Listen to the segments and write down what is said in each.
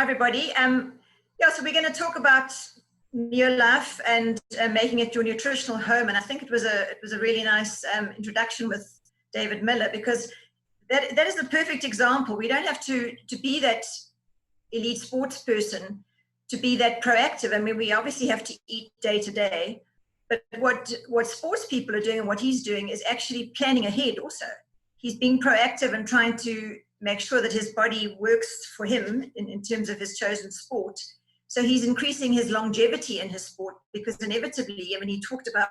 everybody. Yeah, so we're going to talk about NeoLife and making it your nutritional home. And I think it was a really nice introduction with David Miller, because that is the perfect example. We don't have to be that elite sports person to be that proactive. I mean, we obviously have to eat day to day, but what sports people are doing and what he's doing is actually planning ahead also. He's being proactive and trying to make sure that his body works for him in terms of his chosen sport. So he's increasing his longevity in his sport, because inevitably, I mean, he talked about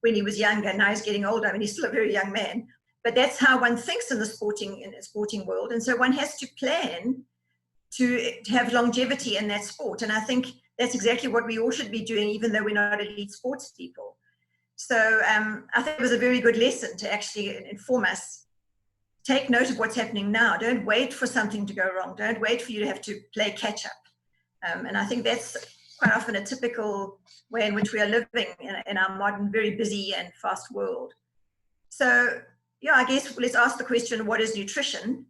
when he was younger, now he's getting older. I mean, he's still a very young man, but that's how one thinks in the sporting world. And so one has to plan to have longevity in that sport. And I think that's exactly what we all should be doing, even though we're not elite sports people. So I think it was a very good lesson to actually inform us. Take note of what's happening now. Don't wait for something to go wrong. Don't wait for you to have to play catch up. And I think that's quite often a typical way in which we are living in our modern, very busy and fast world. So, yeah, I guess let's ask the question, what is nutrition?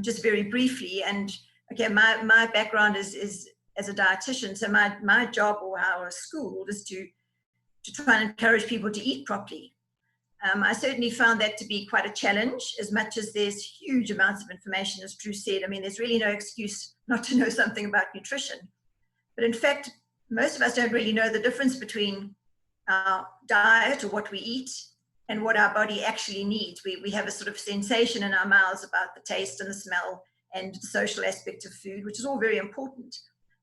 Just very briefly. And okay, my background is as a dietitian. So my job, or our school, is to try and encourage people to eat properly. I certainly found that to be quite a challenge, as much as there's huge amounts of information, as Drew said. I mean, there's really no excuse not to know something about nutrition. But in fact, most of us don't really know the difference between our diet, or what we eat, and what our body actually needs. We have a sort of sensation in our mouths about the taste and the smell and the social aspect of food, which is all very important.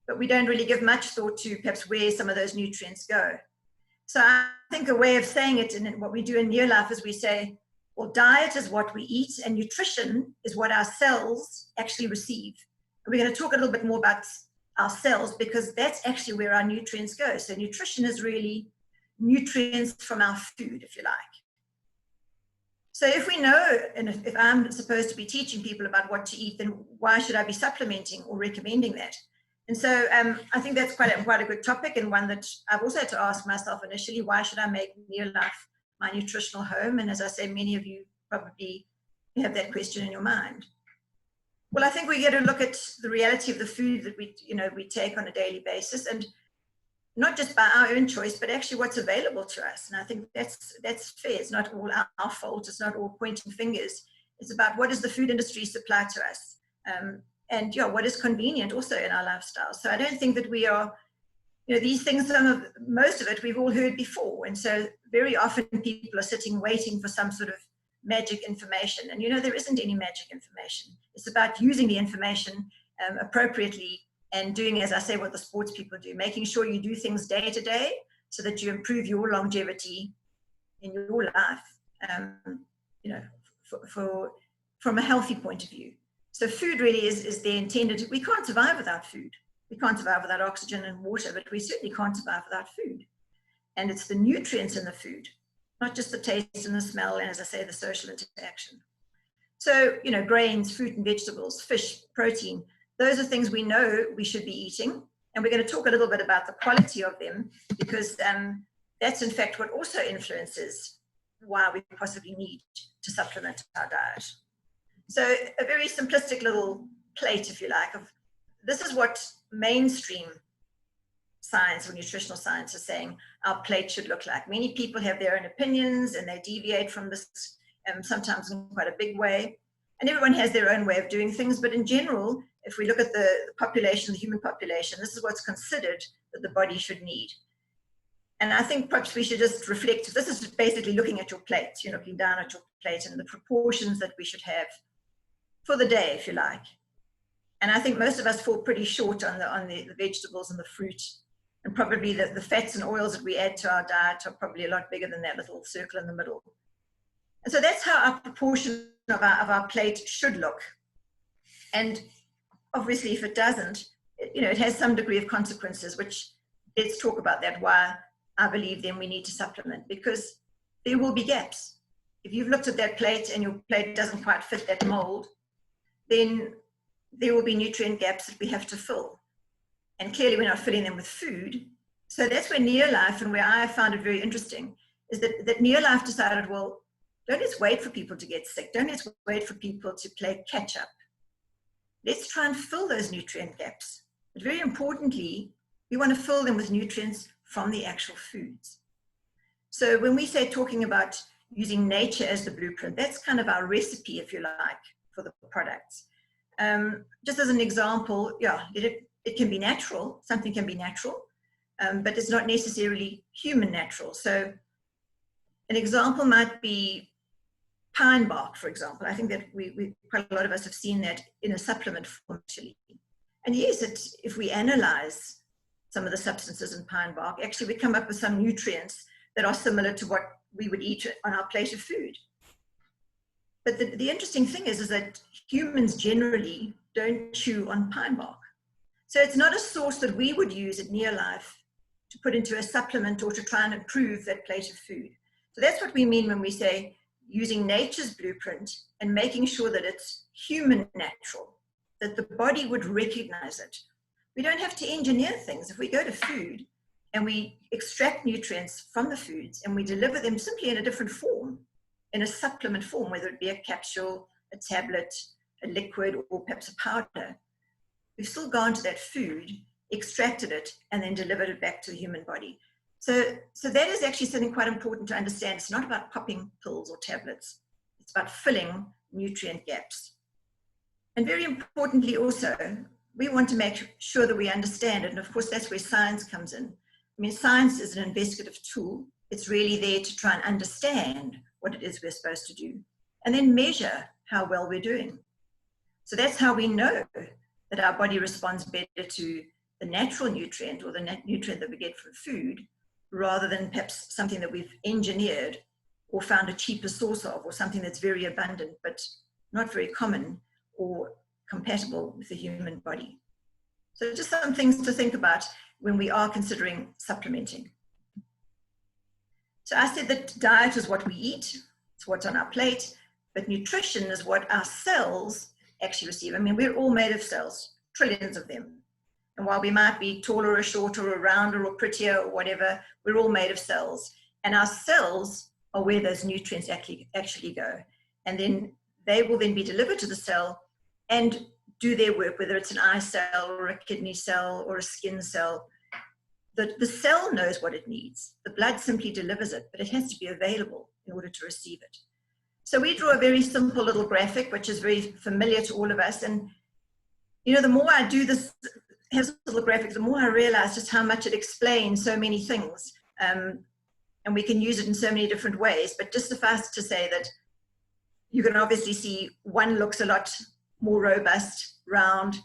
But we don't really give much thought to perhaps where some of those nutrients go. So I think a way of saying it, and what we do in NeoLife, is we say, well, diet is what we eat, and nutrition is what our cells actually receive. And we're going to talk a little bit more about our cells, because that's actually where our nutrients go. So nutrition is really nutrients from our food, if you like. So if we know, and if I'm supposed to be teaching people about what to eat, then why should I be supplementing or recommending that? And so I think that's quite a good topic, and one that I've also had to ask myself initially: why should I make NeoLife my nutritional home? And as I say, many of you probably have that question in your mind. Well, I think we get to look at the reality of the food that we take on a daily basis, and not just by our own choice, but actually what's available to us. And I think that's fair. It's not all our fault. It's not all pointing fingers. It's about what does the food industry supply to us. And yeah, what is convenient also in our lifestyle. So I don't think that we are, these things, most of it we've all heard before. And so very often people are sitting waiting for some sort of magic information. And there isn't any magic information. It's about using the information appropriately and doing, as I say, what the sports people do, making sure you do things day to day so that you improve your longevity in your life, from a healthy point of view. So food really is there intended. We can't survive without food. We can't survive without oxygen and water, but we certainly can't survive without food. And it's the nutrients in the food, not just the taste and the smell, and as I say, the social interaction. So, grains, fruit and vegetables, fish, protein, those are things we know we should be eating. And we're going to talk a little bit about the quality of them, because that's in fact what also influences why we possibly need to supplement our diet. So a very simplistic little plate, if you like, of this is what mainstream science or nutritional science is saying our plate should look like. Many people have their own opinions, and they deviate from this sometimes in quite a big way. And everyone has their own way of doing things. But in general, if we look at the population, the human population, this is what's considered that the body should need. And I think perhaps we should just reflect. This is basically looking at your plate. You're looking down at your plate and the proportions that we should have for the day, if you like. And I think most of us fall pretty short on the vegetables and the fruit, and probably the fats and oils that we add to our diet are probably a lot bigger than that little circle in the middle. And so that's how our proportion of our plate should look. And obviously, if it doesn't, it has some degree of consequences, which let's talk about that, why I believe then we need to supplement, because there will be gaps. If you've looked at that plate and your plate doesn't quite fit that mold, then there will be nutrient gaps that we have to fill. And clearly we're not filling them with food. So that's where NeoLife, and where I found it very interesting, is that NeoLife decided, well, don't let's wait for people to get sick. Don't let's wait for people to play catch up. let's try and fill those nutrient gaps. But very importantly, we want to fill them with nutrients from the actual foods. So when we say talking about using nature as the blueprint, that's kind of our recipe, if you like, for the products. Just as an example, yeah, it can be natural, something can be natural, but it's not necessarily human natural. So an example might be pine bark, for example. I think that we quite a lot of us have seen that in a supplement form, actually. And yes, if we analyze some of the substances in pine bark, actually we come up with some nutrients that are similar to what we would eat on our plate of food. But the interesting thing is that humans generally don't chew on pine bark. So it's not a source that we would use at NeoLife to put into a supplement or to try and improve that plate of food. So that's what we mean when we say using nature's blueprint and making sure that it's human natural, that the body would recognize it. We don't have to engineer things. If we go to food and we extract nutrients from the foods and we deliver them simply in a different form, in a supplement form, whether it be a capsule, a tablet, a liquid, or perhaps a powder, we've still gone to that food, extracted it, and then delivered it back to the human body. So that is actually something quite important to understand. It's not about popping pills or tablets. It's about filling nutrient gaps. And very importantly also, we want to make sure that we understand it. And of course, that's where science comes in. I mean, science is an investigative tool. It's really there to try and understand what it is we're supposed to do, and then measure how well we're doing. So that's how we know that our body responds better to the natural nutrient or the nutrient that we get from food, rather than perhaps something that we've engineered or found a cheaper source of, or something that's very abundant but not very common or compatible with the human body. So just some things to think about when we are considering supplementing. So I said that diet is what we eat, it's what's on our plate, but nutrition is what our cells actually receive. I mean, we're all made of cells, trillions of them. And while we might be taller or shorter or rounder or prettier or whatever, we're all made of cells. And our cells are where those nutrients actually go. And then they will then be delivered to the cell and do their work, whether it's an eye cell or a kidney cell or a skin cell. The cell knows what it needs. The blood simply delivers it, but it has to be available in order to receive it. So we draw a very simple little graphic, which is very familiar to all of us. And, you know, the more I do this, have little graphics, the more I realize just how much it explains so many things. And we can use it in so many different ways, but just suffice to say that you can obviously see one looks a lot more robust, round,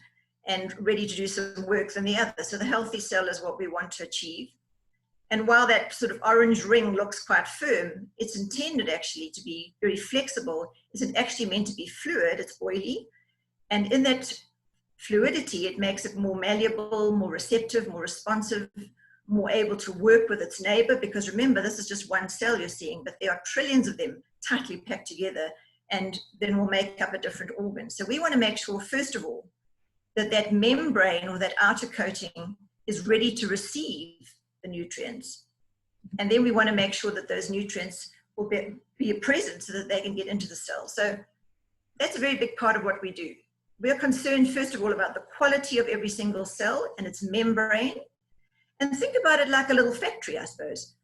and ready to do some work than the other. So the healthy cell is what we want to achieve. And while that sort of orange ring looks quite firm, it's intended actually to be very flexible. It's actually meant to be fluid, it's oily. And in that fluidity, it makes it more malleable, more receptive, more responsive, more able to work with its neighbor. Because remember, this is just one cell you're seeing, but there are trillions of them tightly packed together, and then will make up a different organ. So we want to make sure, first of all, that that membrane or that outer coating is ready to receive the nutrients. And then we want to make sure that those nutrients will be present so that they can get into the cell. So that's a very big part of what we do. We're concerned, first of all, about the quality of every single cell and its membrane. And think about it like a little factory, I suppose.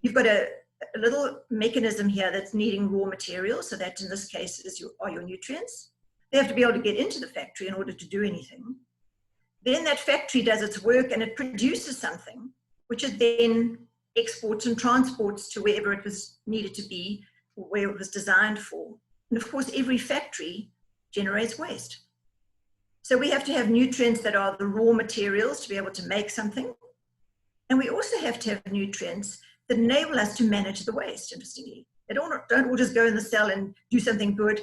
You've got a little mechanism here that's needing raw materials. So that in this case are your nutrients. They have to be able to get into the factory in order to do anything. Then that factory does its work and it produces something, which it then exports and transports to wherever it was needed to be, or where it was designed for. And of course, every factory generates waste. So we have to have nutrients that are the raw materials to be able to make something. And we also have to have nutrients that enable us to manage the waste, interestingly. They don't all just go in the cell and do something good.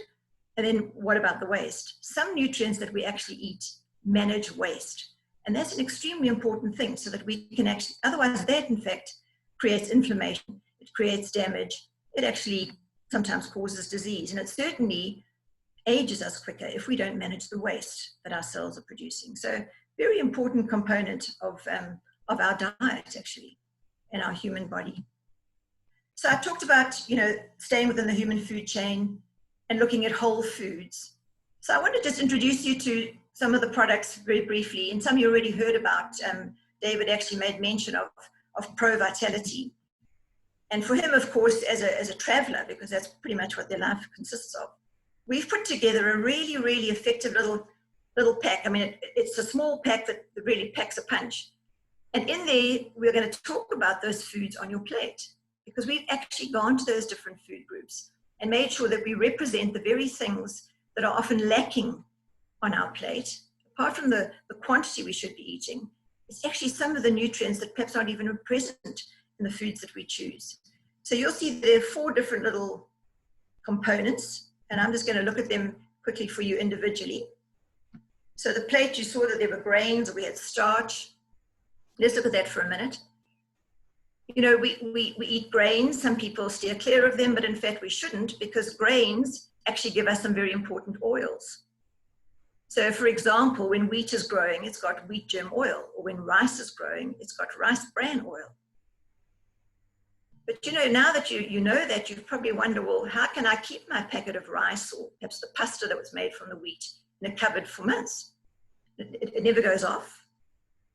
And then what about the waste? Some nutrients that we actually eat manage waste. And that's an extremely important thing, so that we can actually, otherwise that in fact creates inflammation, it creates damage, it actually sometimes causes disease, and it certainly ages us quicker if we don't manage the waste that our cells are producing. So very important component of our diet actually, in our human body. So I talked about, you know, staying within the human food chain and looking at whole foods. So I want to just introduce you to some of the products very briefly, and some you already heard about. David actually made mention of Pro Vitality. And for him, of course, as a traveler, because that's pretty much what their life consists of, we've put together a really, really effective little pack. I mean, it's a small pack that really packs a punch. And in there, we're going to talk about those foods on your plate, because we've actually gone to those different food groups and made sure that we represent the very things that are often lacking on our plate. Apart from the quantity we should be eating, it's actually some of the nutrients that perhaps aren't even present in the foods that we choose. So you'll see there are 4 different little components, and I'm just going to look at them quickly for you individually. So the plate, you saw that there were grains, we had starch. Let's look at that for a minute. You know, we eat grains. Some people steer clear of them, but in fact we shouldn't, because grains actually give us some very important oils. So for example, when wheat is growing, it's got wheat germ oil, or when rice is growing, it's got rice bran oil. But you know, now that you know that, you probably wonder, well, how can I keep my packet of rice, or perhaps the pasta that was made from the wheat, in a cupboard for months? It never goes off.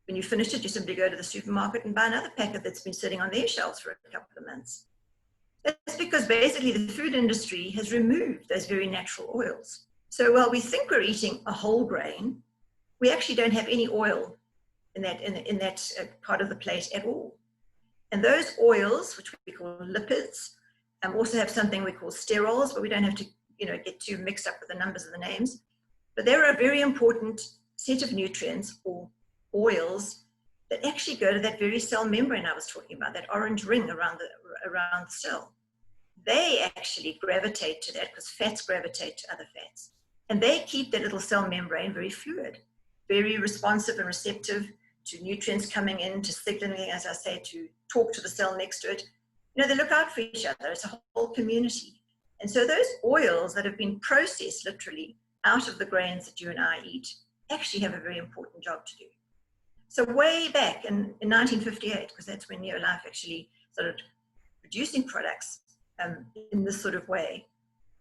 When you finish it, you simply go to the supermarket and buy another packet that's been sitting on their shelves for a couple of months. That's because basically the food industry has removed those very natural oils. So while we think we're eating a whole grain, we actually don't have any oil in that part of the plate at all. And those oils, which we call lipids, also have something we call sterols, but we don't have to, get too mixed up with the numbers and the names. But they're a very important set of nutrients or oils that actually go to that very cell membrane I was talking about, that orange ring around the cell. They actually gravitate to that, because fats gravitate to other fats. And they keep that little cell membrane very fluid, very responsive and receptive to nutrients coming in, to signaling, as I say, to talk to the cell next to it. They look out for each other. It's a whole community. And so those oils that have been processed literally out of the grains that you and I eat actually have a very important job to do. So way back in 1958, because that's when NeoLife actually started producing products in this sort of way,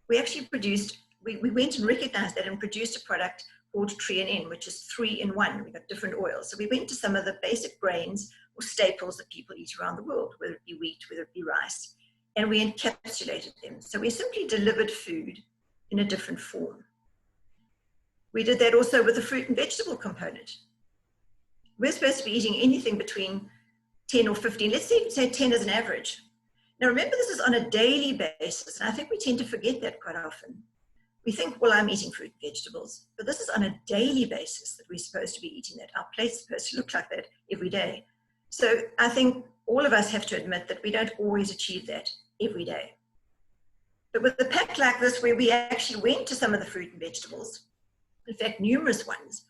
we actually produced, we went and recognized that and produced a product called 3-in-1, which is 3-in-1. We've got different oils. So we went to some of the basic grains or staples that people eat around the world, whether it be wheat, whether it be rice, and we encapsulated them. So we simply delivered food in a different form. We did that also with the fruit and vegetable component. We're supposed to be eating anything between 10 or 15, let's say 10 as an average. Now remember, this is on a daily basis, and I think we tend to forget that quite often. We think, well, I'm eating fruit and vegetables, but this is on a daily basis that we're supposed to be eating that. Our plate's supposed to look like that every day. So I think all of us have to admit that we don't always achieve that every day. But with a pack like this, where we actually went to some of the fruit and vegetables, in fact, numerous ones,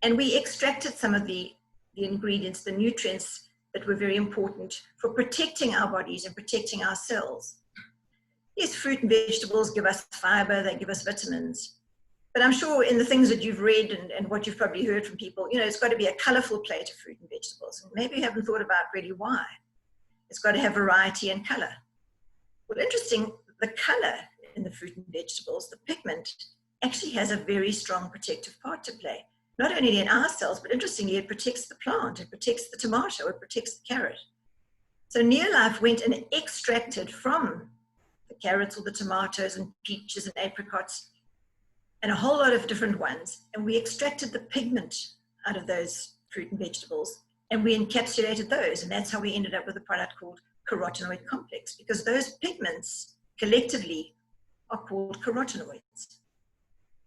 and we extracted some of the ingredients, the nutrients that were very important for protecting our bodies and protecting our cells. Yes, fruit and vegetables give us fiber, they give us vitamins. But I'm sure in the things that you've read and what you've probably heard from people, it's got to be a colorful plate of fruit and vegetables. And maybe you haven't thought about really why. It's got to have variety and color. Well, interesting, the color in the fruit and vegetables, the pigment, actually has a very strong protective part to play. Not only in our cells, but interestingly, it protects the plant, it protects the tomato, it protects the carrot. So NeoLife went and extracted from the carrots or the tomatoes and peaches and apricots and a whole lot of different ones, and we extracted the pigment out of those fruit and vegetables, and we encapsulated those, and that's how we ended up with a product called carotenoid complex, because those pigments collectively are called carotenoids.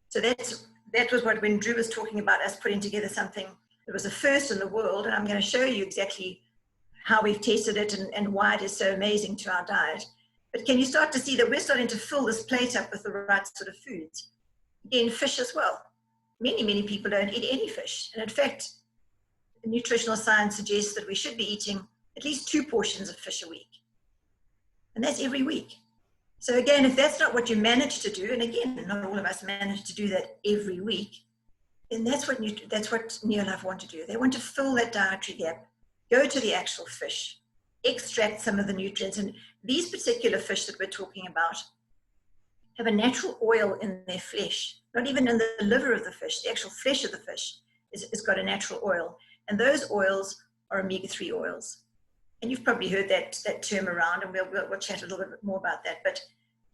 So that was what, when Drew was talking about us putting together something that was a first in the world, and I'm going to show you exactly how we've tested it and why it is so amazing to our diet. But can you start to see that we're starting to fill this plate up with the right sort of foods? Again, fish as well. Many, many people don't eat any fish. And in fact, nutritional science suggests that we should be eating at least 2 portions of fish a week. And that's every week. So again, if that's not what you manage to do, and again, not all of us manage to do that every week, then that's what NeoLife want to do. They want to fill that dietary gap, go to the actual fish, extract some of the nutrients. And these particular fish that we're talking about have a natural oil in their flesh. not even in the liver of the fish, the actual flesh of the fish is got a natural oil. And those oils are omega-3 oils. And you've probably heard that term around, and we'll chat a little bit more about that. But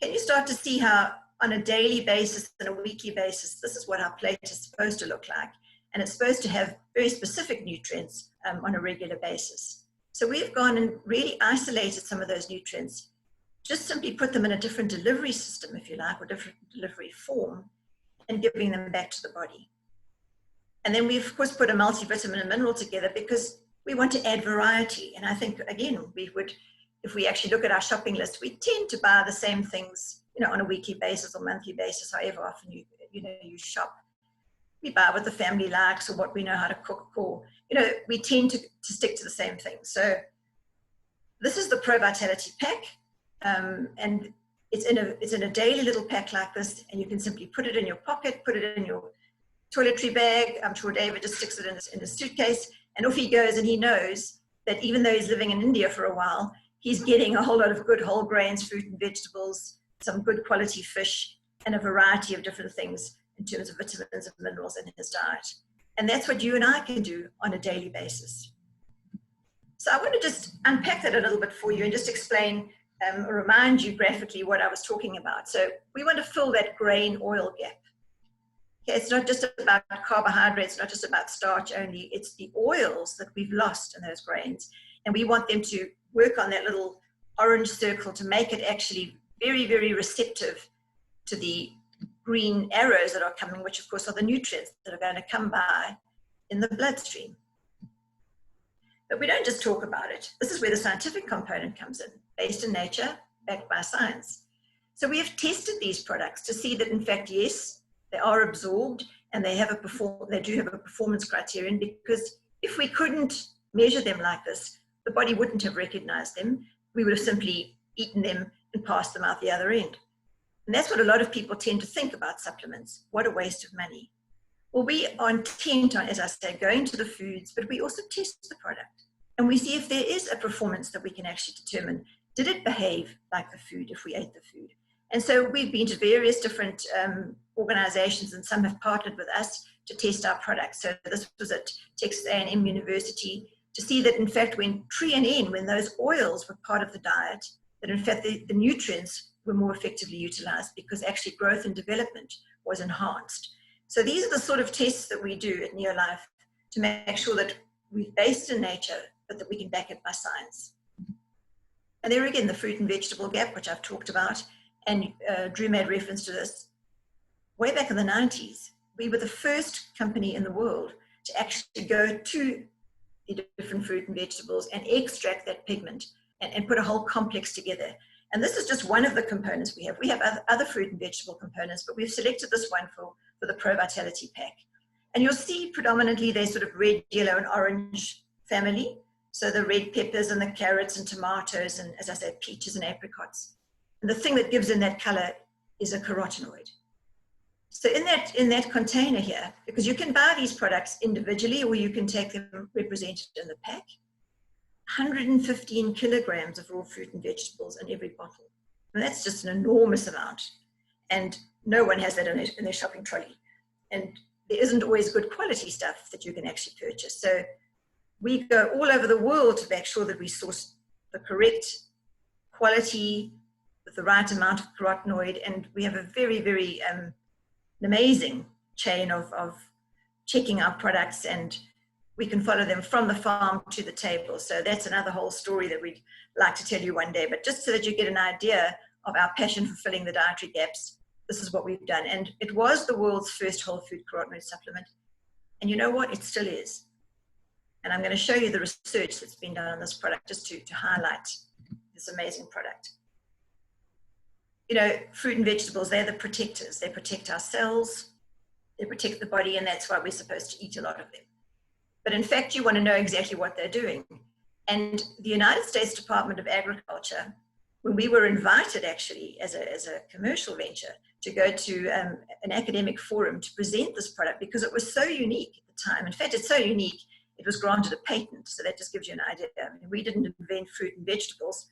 can you start to see how on a daily basis and a weekly basis, this is what our plate is supposed to look like. And it's supposed to have very specific nutrients on a regular basis. So we've gone and really isolated some of those nutrients, just simply put them in a different delivery system, if you like, or different delivery form, and giving them back to the body. And then we've, of course, put a multivitamin and mineral together because we want to add variety. And I think, again, we would, if we actually look at our shopping list, we tend to buy the same things, on a weekly basis or monthly basis, however often you shop. We buy what the family likes or what we know how to cook, or, we tend to stick to the same things. So this is the Pro Vitality pack. And it's in a daily little pack like this, and you can simply put it in your pocket, put it in your toiletry bag. I'm sure David just sticks it in his suitcase, and off he goes, and he knows that even though he's living in India for a while, he's getting a whole lot of good whole grains, fruit and vegetables, some good quality fish, and a variety of different things in terms of vitamins and minerals in his diet. And that's what you and I can do on a daily basis. So I want to just unpack that a little bit for you and just explain or remind you graphically what I was talking about. So we want to fill that grain oil gap. Okay, it's not just about carbohydrates, not just about starch only, it's the oils that we've lost in those grains. And we want them to work on that little orange circle to make it actually very, very receptive to the green arrows that are coming, which of course are the nutrients that are going to come by in the bloodstream. But we don't just talk about it. This is where the scientific component comes in, based in nature, backed by science. So we have tested these products to see that, in fact, yes, they are absorbed and they do have a performance criterion, because if we couldn't measure them like this, the body wouldn't have recognized them. We would have simply eaten them and passed them out the other end. And that's what a lot of people tend to think about supplements. What a waste of money. Well, we are intent on, as I say, going to the foods, but we also test the product. And we see if there is a performance that we can actually determine. Did it behave like the food if we ate the food? And so we've been to various different organizations, and some have partnered with us to test our products. So this was at Texas A&M University, to see that, in fact, when TREANN, when those oils were part of the diet, that in fact the nutrients were more effectively utilized, because actually growth and development was enhanced. So these are the sort of tests that we do at NeoLife to make sure that we're based in nature, but that we can back it by science. And there again, the fruit and vegetable gap, which I've talked about, and Drew made reference to this. Way back in the 90s, we were the first company in the world to actually go to the different fruit and vegetables and extract that pigment and put a whole complex together. And this is just one of the components we have. We have other fruit and vegetable components, but we've selected this one for the Pro Vitality pack. And you'll see predominantly they're sort of red, yellow, and orange family. So the red peppers and the carrots and tomatoes and, as I said, peaches and apricots. And the thing that gives in that color is a carotenoid. So in that container here, because you can buy these products individually or you can take them represented in the pack, 115 kilograms of raw fruit and vegetables in every bottle. And that's just an enormous amount. And no one has that in their shopping trolley. And there isn't always good quality stuff that you can actually purchase. So we go all over the world to make sure that we source the correct quality with the right amount of carotenoid. And we have a very, very amazing chain of checking our products, and we can follow them from the farm to the table. So that's another whole story that we'd like to tell you one day. But just so that you get an idea of our passion for filling the dietary gaps, this is what we've done. And it was the world's first whole food carotenoid supplement. And you know what? It still is. And I'm going to show you the research that's been done on this product just to highlight this amazing product. You know, fruit and vegetables, they're the protectors. They protect our cells, they protect the body, and that's why we're supposed to eat a lot of them. But in fact, you want to know exactly what they're doing. And the United States Department of Agriculture, when we were invited actually as a commercial venture to go to an academic forum to present this product, because it was so unique at the time. In fact, it's so unique, it was granted a patent. So that just gives you an idea. I mean, we didn't invent fruit and vegetables,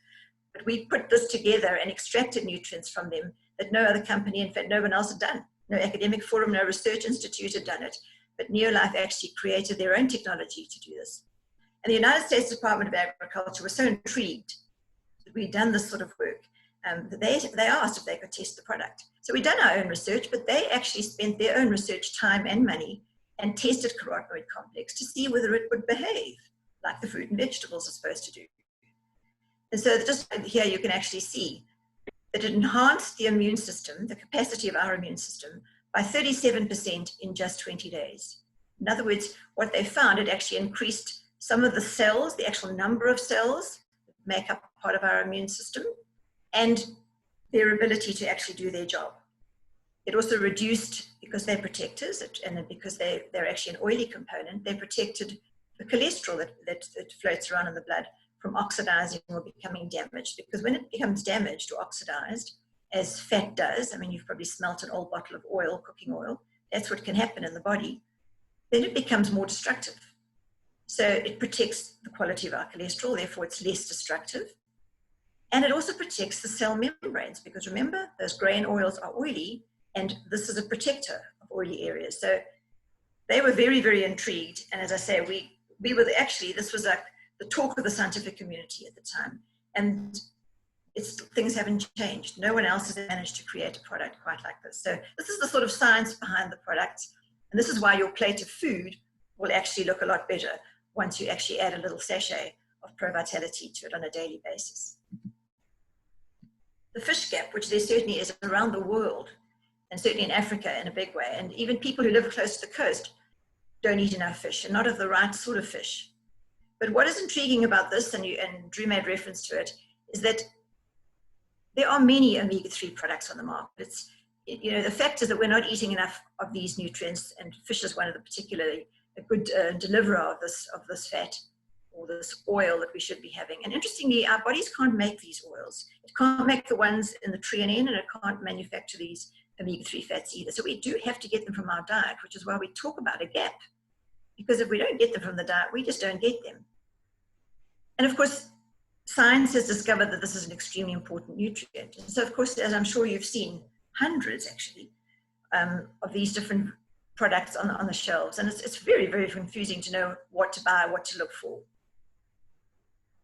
but we put this together and extracted nutrients from them that no other company, in fact, no one else had done. no academic forum, no research institute had done it, but NeoLife actually created their own technology to do this. And the United States Department of Agriculture was so intrigued that we'd done this sort of work that they asked if they could test the product. So we'd done our own research, but they actually spent their own research time and money and tested carotenoid complex to see whether it would behave like the fruit and vegetables are supposed to do. And so just here you can actually see that it enhanced the immune system, the capacity of our immune system, by 37% in just 20 days. In other words, what they found, it actually increased some of the cells, the actual number of cells that make up part of our immune system, and their ability to actually do their job. It also reduced, because they're protectors, and because they're actually an oily component, they protected the cholesterol that floats around in the blood from oxidizing or becoming damaged. Because when it becomes damaged or oxidized, as fat does, I mean, you've probably smelt an old bottle of oil, cooking oil, that's what can happen in the body, then it becomes more destructive. So it protects the quality of our cholesterol, therefore it's less destructive. And it also protects the cell membranes, because remember, those grain oils are oily, and this is a protector of oily areas. So they were very, very intrigued. And as I say, we were actually, this was like the talk of the scientific community at the time. And things haven't changed. No one else has managed to create a product quite like this. So this is the sort of science behind the product. And this is why your plate of food will actually look a lot better once you actually add a little sachet of Pro Vitality to it on a daily basis. The fish gap, which there certainly is around the world, and certainly in Africa in a big way, and even people who live close to the coast don't eat enough fish, and not of the right sort of fish. But what is intriguing about this, and Drew made reference to it, is that there are many omega-3 products on the market. The fact is that we're not eating enough of these nutrients, and fish is one of the particularly a good deliverer of this fat or this oil that we should be having. And interestingly, our bodies can't make these oils. It can't make the ones in the treonine, and it can't manufacture these omega-3 fats either. So we do have to get them from our diet, which is why we talk about a gap. Because if we don't get them from the diet, we just don't get them. And of course, science has discovered that this is an extremely important nutrient. And so of course, as I'm sure you've seen, hundreds actually of these different products on the shelves. And it's very, very confusing to know what to buy, what to look for.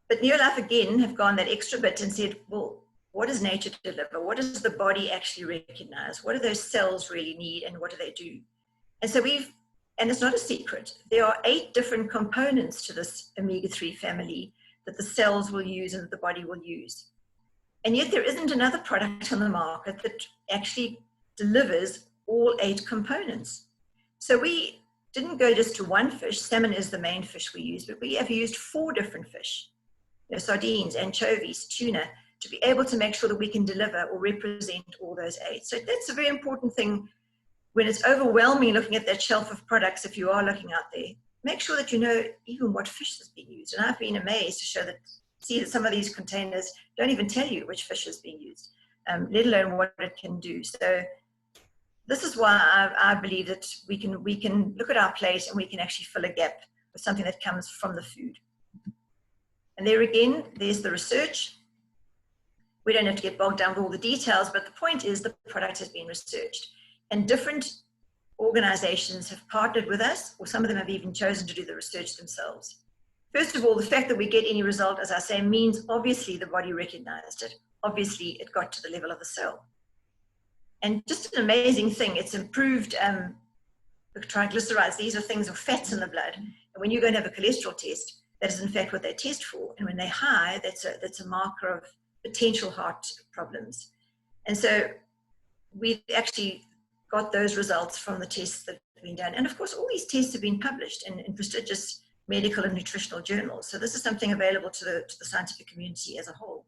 But NeoLife again have gone that extra bit and said, well, what does nature deliver? What does the body actually recognize? What do those cells really need, and what do they do? And so and it's not a secret, there are 8 different components to this omega-3 family that the cells will use and that the body will use. And yet there isn't another product on the market that actually delivers all 8 components. So we didn't go just to one fish. Salmon is the main fish we use, but we have used 4 different fish, sardines, anchovies, tuna, to be able to make sure that we can deliver or represent all those 8. So that's a very important thing. When it's overwhelming looking at that shelf of products, if you are looking out there, make sure that you know even what fish is being used. And I've been amazed to see that some of these containers don't even tell you which fish is being used, let alone what it can do. So this is why I believe that we can look at our plate and we can actually fill a gap with something that comes from the food. And there again, there's the research. We don't have to get bogged down with all the details, but the point is the product has been researched. And different organizations have partnered with us, or some of them have even chosen to do the research themselves. First of all, the fact that we get any result, as I say, means obviously the body recognized it. Obviously, it got to the level of the cell. And just an amazing thing, it's improved the triglycerides. These are things of fats in the blood. And when you go and have a cholesterol test, that is in fact what they test for. And when they're high, that's a marker of potential heart problems. And so we've actually got those results from the tests that have been done. And of course, all these tests have been published in prestigious medical and nutritional journals. So this is something available to the scientific community as a whole.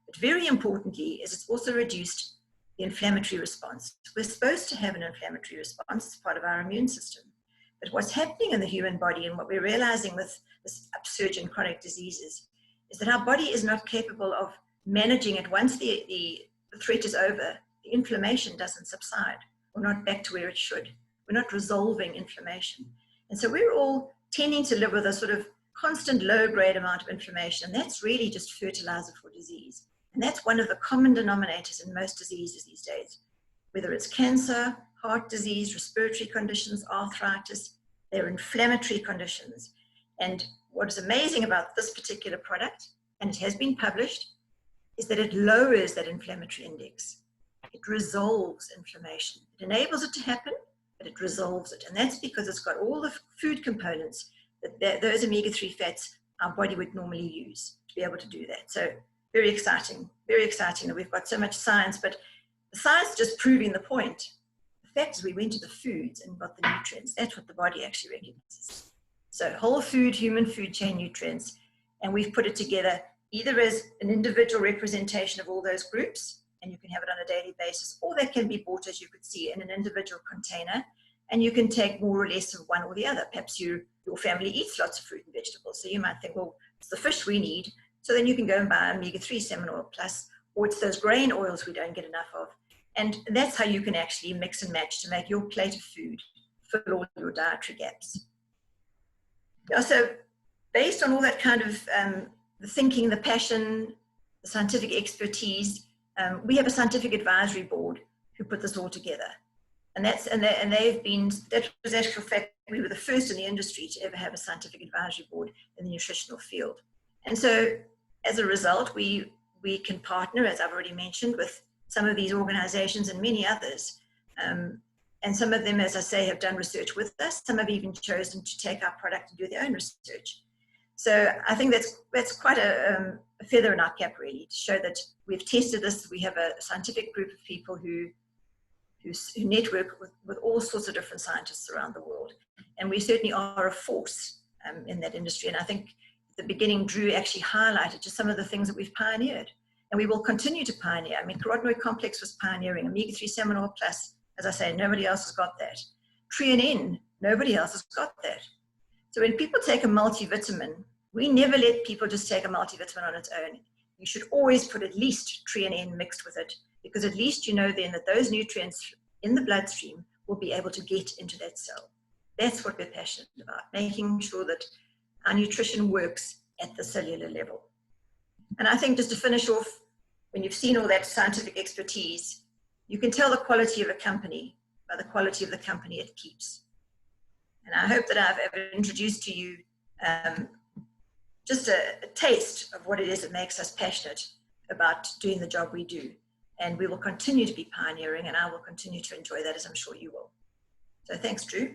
But very importantly is it's also reduced the inflammatory response. We're supposed to have an inflammatory response as part of our immune system. But what's happening in the human body, and what we're realizing with this upsurge in chronic diseases, is that our body is not capable of managing it. Once the threat is over, the inflammation doesn't subside. We're not back to where it should. We're not resolving inflammation. And so we're all tending to live with a sort of constant low-grade amount of inflammation. And that's really just fertilizer for disease. And that's one of the common denominators in most diseases these days, whether it's cancer, heart disease, respiratory conditions, arthritis. They're inflammatory conditions. And what is amazing about this particular product, and it has been published, is that it lowers that inflammatory index. It resolves inflammation. It enables it to happen, but it resolves it. And that's because it's got all the food components that those omega-3 fats our body would normally use to be able to do that. So very exciting that we've got so much science, but the science is just proving the point. The fact is we went to the foods and got the nutrients. That's what the body actually recognizes. So whole food, human food chain nutrients, and we've put it together either as an individual representation of all those groups, and you can have it on a daily basis, or that can be bought, as you could see, in an individual container, and you can take more or less of one or the other. Perhaps your family eats lots of fruit and vegetables, so you might think, well, it's the fish we need, so then you can go and buy omega-3 salmon oil plus, or it's those grain oils we don't get enough of. And that's how you can actually mix and match to make your plate of food fill all your dietary gaps. Yeah, so based on all that kind of the thinking, the passion, the scientific expertise, we have a scientific advisory board who put this all together. And that was actually a fact, we were the first in the industry to ever have a scientific advisory board in the nutritional field. And so as a result, we can partner, as I've already mentioned, with some of these organizations and many others. And some of them, as I say, have done research with us. Some have even chosen to take our product and do their own research. So I think that's quite a feather in our cap, really, to show that we've tested this. We have a scientific group of people who network with all sorts of different scientists around the world. And we certainly are a force in that industry. And I think at the beginning, Drew actually highlighted just some of the things that we've pioneered. And we will continue to pioneer. I mean, carotenoid complex was pioneering. Omega-3 salmon oil plus, as I say, nobody else has got that. Treanin, nobody else has got that. So when people take a multivitamin, we never let people just take a multivitamin on its own. You should always put at least treanin mixed with it, because at least you know then that those nutrients in the bloodstream will be able to get into that cell. That's what we're passionate about, making sure that our nutrition works at the cellular level. And I think just to finish off, when you've seen all that scientific expertise, you can tell the quality of a company by the quality of the company it keeps. And I hope that I've introduced to you just a taste of what it is that makes us passionate about doing the job we do. And we will continue to be pioneering, and I will continue to enjoy that, as I'm sure you will. So thanks, Drew.